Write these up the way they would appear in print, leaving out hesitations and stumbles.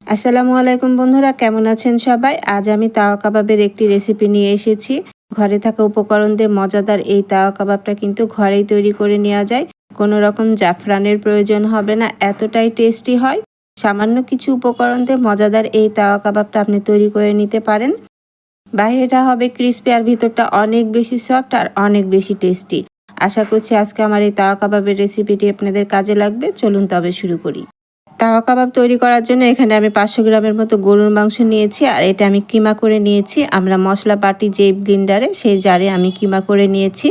আসসালামু আলাইকুম বন্ধুরা, কেমন আছেন সবাই? আজ আমি তাওয়া কাবাবের একটি রেসিপি নিয়ে এসেছি। ঘরে থাকা উপকরণ দিয়ে মজাদার এই তাওয়া কাবাবটা কিন্তু ঘরেই তৈরি করে নেওয়া যায়। কোনো রকম জাফরানের প্রয়োজন হবে না, এতটাই টেস্টি হয়। সামান্য কিছু উপকরণ দিয়ে মজাদার এই তাওয়া কাবাবটা আপনি তৈরি করে নিতে পারেন। বাইরেটা হবে ক্রিস্পি আর ভিতরটা অনেক বেশি সফট আর অনেক বেশি টেস্টি। আশা করছি আজকে আমার এই তাওয়া কাবাবের রেসিপিটি আপনাদের কাজে লাগবে। চলুন তবে শুরু করি। তাওয়া কাবাব তৈরি করার জন্য এখানে আমি 500 গ্রামের মতো গরুর মাংস নিয়েছি আর এটা আমি কিমা করে নিয়েছি। আমরা মশলা বাটি যে ব্লেন্ডারে সেই জারে আমি কিমা করে নিয়েছি।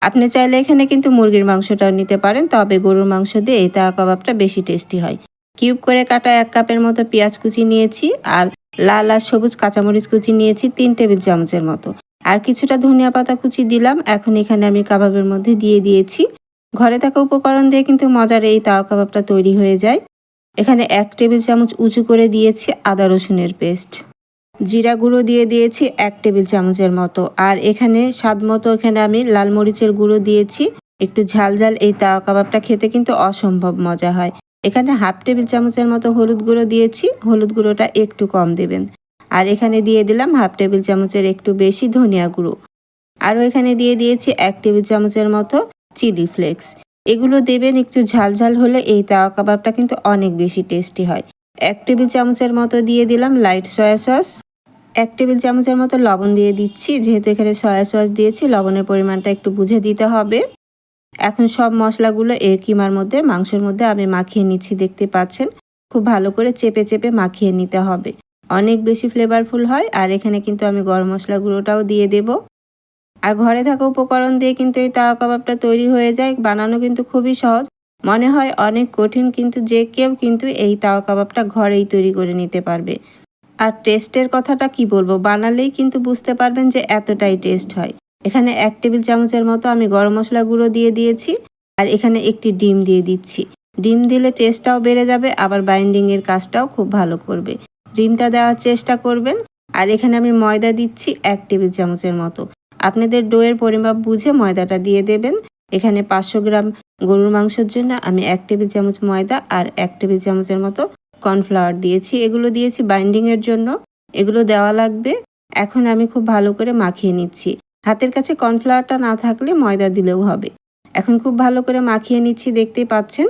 আপনি চাইলে এখানে কিন্তু মুরগির মাংসটাও নিতে পারেন, তবে গরুর মাংস দিয়ে এই তাওয়া কাবাবটা বেশি টেস্টি হয়। কিউব করে কাটা 1 কাপের মতো পেঁয়াজ কুচি নিয়েছি আর লাল আর সবুজ কাঁচামরিচ কুচি নিয়েছি 3 টেবিল চামচের মতো। আর কিছুটা ধনিয়া পাতা কুচি দিলাম। এখন এখানে আমি কাবাবের মধ্যে দিয়ে দিয়েছি। ঘরে থাকা উপকরণ দিয়ে কিন্তু মজার এই তাওয়া কাবাবটা তৈরি হয়ে যায়। এখানে 1 টেবিল চামচ উঁচু করে দিয়েছি আদা রসুনের পেস্ট। জিরা গুঁড়ো দিয়ে দিয়েছি 1 টেবিল চামচের মতো। আর এখানে স্বাদ মতো এখানে আমি লাল মরিচের গুঁড়ো দিয়েছি। একটু ঝাল ঝাল এই তাওয়া কাবাবটা খেতে কিন্তু অসম্ভব মজা হয়। এখানে হাফ টেবিল চামচের মতো হলুদ গুঁড়ো দিয়েছি, হলুদ গুঁড়োটা একটু কম দেবেন। আর এখানে দিয়ে দিলাম হাফ টেবিল চামচের একটু বেশি ধনিয়া গুঁড়ো। আরও এখানে দিয়ে দিয়েছি 1 টেবিল চামচের মতো চিলি ফ্লেক্স। এগুলো দেবেন, একটু ঝাল ঝাল হলে এই তাওয়া কাবাবটা কিন্তু অনেক বেশি টেস্টি হয়। 1 টেবিল চামচের মতো দিয়ে দিলাম লাইট সয়া সস। 1 টেবিল চামচের মতো লবণ দিয়ে দিচ্ছি। যেহেতু এখানে সয়া সস দিয়েছি, লবণের পরিমাণটা একটু বুঝে দিতে হবে। এখন সব মশলাগুলো এই কিমার মধ্যে, মাংসের মধ্যে আমি মাখিয়ে নিচ্ছি। দেখতে পাচ্ছেন, খুব ভালো করে চেপে চেপে মাখিয়ে নিতে হবে। অনেক বেশি ফ্লেভারফুল হয়। আর এখানে কিন্তু আমি গরম মশলা গুঁড়োটাও দিয়ে দেবো। আর ঘরে থাকা উপকরণ দিয়ে কিন্তু এই তাওয়া কাবাবটা তৈরি হয়ে যায়। বানানো কিন্তু খুবই সহজ, মনে হয় অনেক কঠিন, কিন্তু যে কেউ কিন্তু এই তাওয়া কাবাবটা ঘরেই তৈরি করে নিতে পারবে। আর টেস্টের কথাটা কি বলবো, বানালেই কিন্তু বুঝতে পারবেন যে এতটাই টেস্ট হয়। এখানে 1 টেবিল চামচের মতো আমি গরম মশলা গুঁড়ো দিয়ে দিয়েছি। আর এখানে একটি ডিম দিয়ে দিচ্ছি। ডিম দিলে টেস্টটাও বেড়ে যাবে, আবার বাইন্ডিংয়ের কাজটাও খুব ভালো করবে। ডিমটা দেওয়ার চেষ্টা করবেন। আর এখানে আমি ময়দা দিচ্ছি 1 টেবিল চামচের মতো। আপনাদের ডোয়ের পরিমাপ বুঝে ময়দাটা দিয়ে দেবেন। এখানে 500 গ্রাম গরুর মাংসের জন্য আমি 1 টেবিল চামচ ময়দা আর 1 টেবিল চামচের মতো কর্নফ্লাওয়ার দিয়েছি। এগুলো দিয়েছি বাইন্ডিংয়ের জন্য, এগুলো দেওয়া লাগবে। এখন আমি খুব ভালো করে মাখিয়ে নিচ্ছি। হাতের কাছে কর্নফ্লাওয়ারটা না থাকলে ময়দা দিলেও হবে। এখন খুব ভালো করে মাখিয়ে নিচ্ছি, দেখতেই পাচ্ছেন।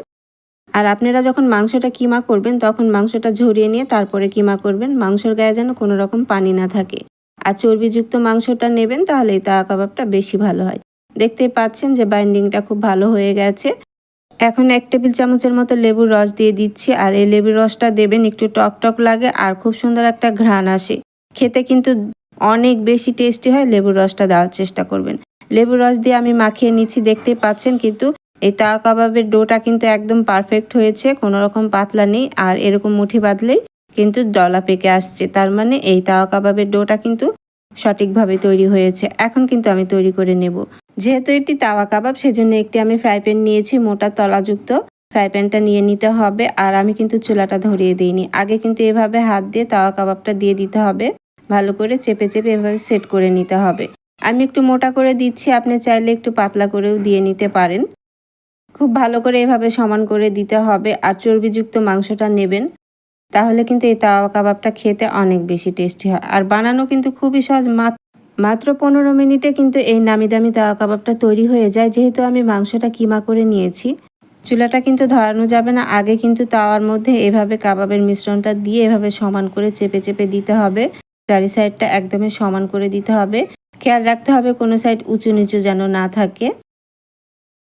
আর আপনারা যখন মাংসটা কিমা করবেন তখন মাংসটা ঝরিয়ে নিয়ে তারপরে কিমা করবেন। মাংসের গায়ে যেন কোনো রকম পানি না থাকে। আর চর্বিযুক্ত মাংসটা নেবেন, তাহলে এই তাওয়া কাবাবটা বেশি ভালো হয়। দেখতেই পাচ্ছেন যে বাইন্ডিংটা খুব ভালো হয়ে গেছে। এখন 1 টেবিল চামচের মতো লেবুর রস দিয়ে দিচ্ছি। আর এই লেবুর রসটা দেবেন, একটু টক টক লাগে আর খুব সুন্দর একটা ঘ্রাণ আসে। খেতে কিন্তু অনেক বেশি টেস্টি হয়। লেবুর রসটা দেওয়ার চেষ্টা করবেন। লেবুর রস দিয়ে আমি মাখিয়ে নিচ্ছি, দেখতেই পাচ্ছেন। কিন্তু এই তাওয়া কাবাবের ডোটা কিন্তু একদম পারফেক্ট হয়েছে, কোনো রকম পাতলা নেই। আর এরকম মুঠি বাঁধলেই কিন্তু দলা পেকে আসছে, তার মানে এই তাওয়া কাবাবের ডোটা কিন্তু সঠিকভাবে তৈরি হয়েছে। এখন কিন্তু আমি তৈরি করে নেব। যেহেতু এটি তাওয়া কাবাব, সেজন্য একটি আমি ফ্রাই প্যান নিয়েছি, মোটা তলাযুক্ত। ফ্রাই প্যানটা নিয়ে নিতে হবে। আর আমি কিন্তু চুলাটা ধরিয়ে দিইনি, আগে কিন্তু এভাবে হাত দিয়ে তাওয়া কাবাবটা দিয়ে দিতে হবে। ভালো করে চেপে চেপে এভাবে সেট করে নিতে হবে। আমি একটু মোটা করে দিচ্ছি, আপনি চাইলে একটু পাতলা করেও দিয়ে নিতে পারেন। খুব ভালো করে এভাবে সমান করে দিতে হবে। আর চর্বিযুক্ত মাংসটা নেবেন, তাহলে কিন্তু এই তাওয়া কাবাবটা খেতে অনেক বেশি টেস্টি হয়। আর বানানো কিন্তু খুবই সহজ, মাত্র 15 মিনিটে কিন্তু এই নামি দামি তাওয়া কাবাবটা তৈরি হয়ে যায়। যেহেতু আমি মাংসটা কিমা করে নিয়েছি, চুলাটা কিন্তু ধরানো যাবে না। আগে কিন্তু তাওয়ার মধ্যে এভাবে কাবাবের মিশ্রণটা দিয়ে এভাবে সমান করে চেপে চেপে দিতে হবে। চারি সাইডটা একদমই সমান করে দিতে হবে। খেয়াল রাখতে হবে কোনো সাইড উঁচু নিচু যেন না থাকে।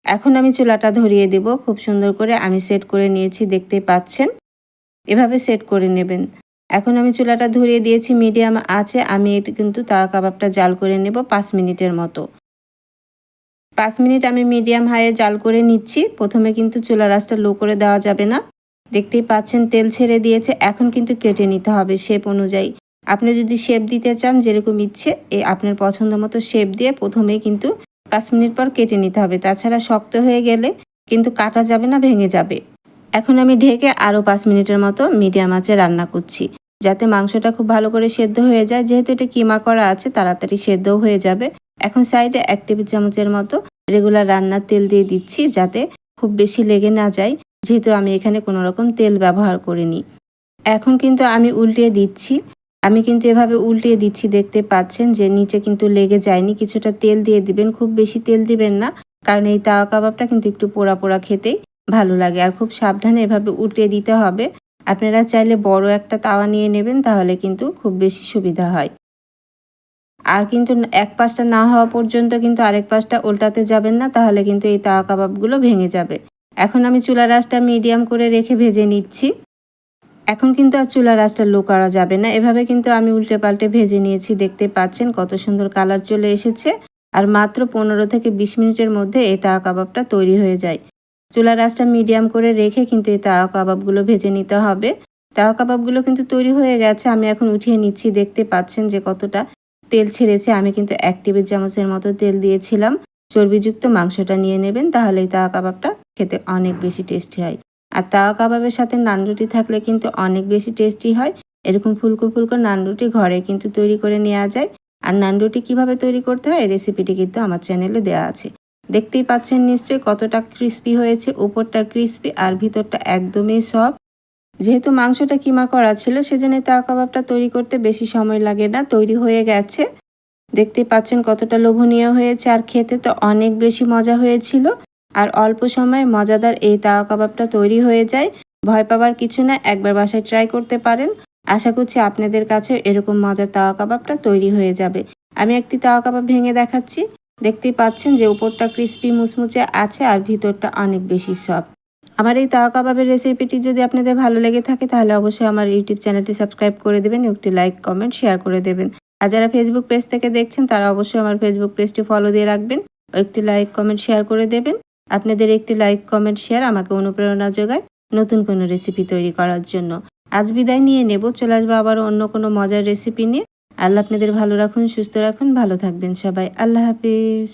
এখন আমি চুলাটা ধরিয়ে দেব। খুব সুন্দর করে আমি সেট করে নিয়েছি, দেখতেই পাচ্ছেন। এভাবে সেট করে নেবেন। এখন আমি চুলাটা ধরিয়ে দিয়েছি মিডিয়াম আঁচে। আমি এটা কিন্তু তাওয়া কাবাবটা জাল করে নেব 5 মিনিটের মতো। 5 মিনিট আমি মিডিয়াম হাইয়ে জাল করে নিচ্ছি। প্রথমে কিন্তু চুলার আঁচটা লো করে দেওয়া যাবে না। দেখতেই পাচ্ছেন তেল ছেড়ে দিয়েছে। এখন কিন্তু কেটে নিতে হবে শেপ অনুযায়ী। আপনি যদি শেপ দিতে চান যেরকম ইচ্ছে, আপনার পছন্দ মতো শেপ দিয়ে প্রথমেই কিন্তু 5 মিনিট পর কেটে নিতে হবে। তাছাড়া শক্ত হয়ে গেলে কিন্তু কাটা যাবে না, ভেঙে যাবে। এখন আমি ঢেকে আরও 5 মিনিটের মতো মিডিয়াম আঁচে রান্না করছি, যাতে মাংসটা খুব ভালো করে সেদ্ধ হয়ে যায়। যেহেতু এটা কিমা করা আছে, তাড়াতাড়ি সেদ্ধও হয়ে যাবে। এখন সাইডে 1 টেবিল চামচের মতো রেগুলার রান্নার তেল দিয়ে দিচ্ছি, যাতে খুব বেশি লেগে না যায়। যেহেতু আমি এখানে কোনো রকম তেল ব্যবহার করিনি। এখন কিন্তু আমি উল্টিয়ে দিচ্ছি। আমি কিন্তু এভাবে উল্টিয়ে দিচ্ছি, দেখতে পাচ্ছেন যে নিচে কিন্তু লেগে যায়নি। কিছুটা তেল দিয়ে দিবেন, খুব বেশি তেল দিবেন না। কারণ এই তাওয়া কাবাবটা কিন্তু একটু পোড়া, পোড়া খেতেই ভালো লাগে। আর খুব সাবধানে এভাবে উল্টিয়ে দিতে হবে। আপনারা চাইলে বড় একটা তাওয়া নিয়ে নেবেন, তাহলে কিন্তু খুব বেশি সুবিধা হয়। আর কিন্তু এক পাশটা না হওয়া পর্যন্ত কিন্তু আরেক পাশটা উল্টাতে যাবেন না, তাহলে কিন্তু এই তাওয়া কাবাবগুলো ভেঙে যাবে। এখন আমি চুলার আঁচটা মিডিয়াম করে রেখে ভেজে নিচ্ছি। এখন কিন্তু আর চুলার আঁচটা লো করা যাবে না। এভাবে কিন্তু আমি উল্টে পাল্টে ভেজে নিয়েছি। দেখতে পাচ্ছেন কত সুন্দর কালার চলে এসেছে। আর মাত্র 15 থেকে 20 মিনিটের মধ্যে এই তাওয়া কাবাবটা তৈরি হয়ে যায়। চুলার আঁচটা মিডিয়াম করে রেখে কিন্তু এই তাওয়া কাবাবগুলো ভেজে নিতে হবে। তাওয়া কাবাবগুলো কিন্তু তৈরি হয়ে গেছে। আমি এখন উঠিয়ে নিচ্ছি। দেখতে পাচ্ছেন যে কতটা তেল ছেড়েছে। আমি কিন্তু 1 টেবিল চামচের মতো তেল দিয়েছিলাম। চর্বিযুক্ত মাংসটা নিয়ে নেবেন, তাহলে এই তাওয়া কাবাবটা খেতে অনেক বেশি টেস্টি হয়। আর তাওয়া কাবাবের সাথে নান রুটি থাকলে কিন্তু অনেক বেশি টেস্টি হয়। এরকম ফুলকো, ফুলকো নান রুটি ঘরে কিন্তু তৈরি করে নেওয়া যায়। আর নান রুটি কিভাবে তৈরি করতে হয় এই রেসিপিটি কিন্তু আমার চ্যানেলে দেওয়া আছে। দেখতেই পাচ্ছেন নিশ্চয়ই কতটা ক্রিস্পি হয়েছে। উপরটা ক্রিস্পি আর ভিতরটা একদমই সফট। যেহেতু মাংসটা কিমা করা ছিল, সেজন্য তাওয়া কাবাবটা তৈরি করতে বেশি সময় লাগে না। তৈরি হয়ে গেছে। দেখতেই পাচ্ছেন কতটা লোভনীয় হয়েছে, আর খেতে তো অনেক বেশি মজা হয়েছিল। আর অল্প সময়ে মজাদার এই তাওয়া কাবাবটা তৈরি হয়ে যায়। ভয় পাবার কিছু না, একবার বাসায় ট্রাই করতে পারেন। আশা করছি আপনাদের কাছেও এরকম মজার তাওয়া কাবাবটা তৈরি হয়ে যাবে। আমি একটি তাওয়া কাবাব ভেঙে দেখাচ্ছি। দেখতেই পাচ্ছেন যে উপরটা ক্রিস্পি মুচমুচে আছে আর ভিতরটা অনেক বেশি সফট। আমার এই তাওয়া কাবাবের রেসিপিটি যদি আপনাদের ভালো লেগে থাকে, তাহলে অবশ্যই আমার ইউটিউব চ্যানেলটি সাবস্ক্রাইব করে দেবেন, একটি লাইক, কমেন্ট, শেয়ার করে দেবেন। আর যারা ফেসবুক পেজ থেকে দেখছেন, তারা অবশ্যই আমার ফেসবুক পেজটি ফলো দিয়ে রাখবেন ও একটি লাইক, কমেন্ট, শেয়ার করে দেবেন। আপনাদের একটি লাইক, কমেন্ট, শেয়ার আমাকে অনুপ্রেরণা যোগায় নতুন কোনো রেসিপি তৈরি করার জন্য। আজ বিদায় নিয়ে নেব, চলে আসবো আবার অন্য কোনো মজার রেসিপি নিয়ে। আল্লাহ আপনাদের ভালো রাখুন, সুস্থ রাখুন, ভালো থাকবেন সবাই। আল্লাহ হাফিজ।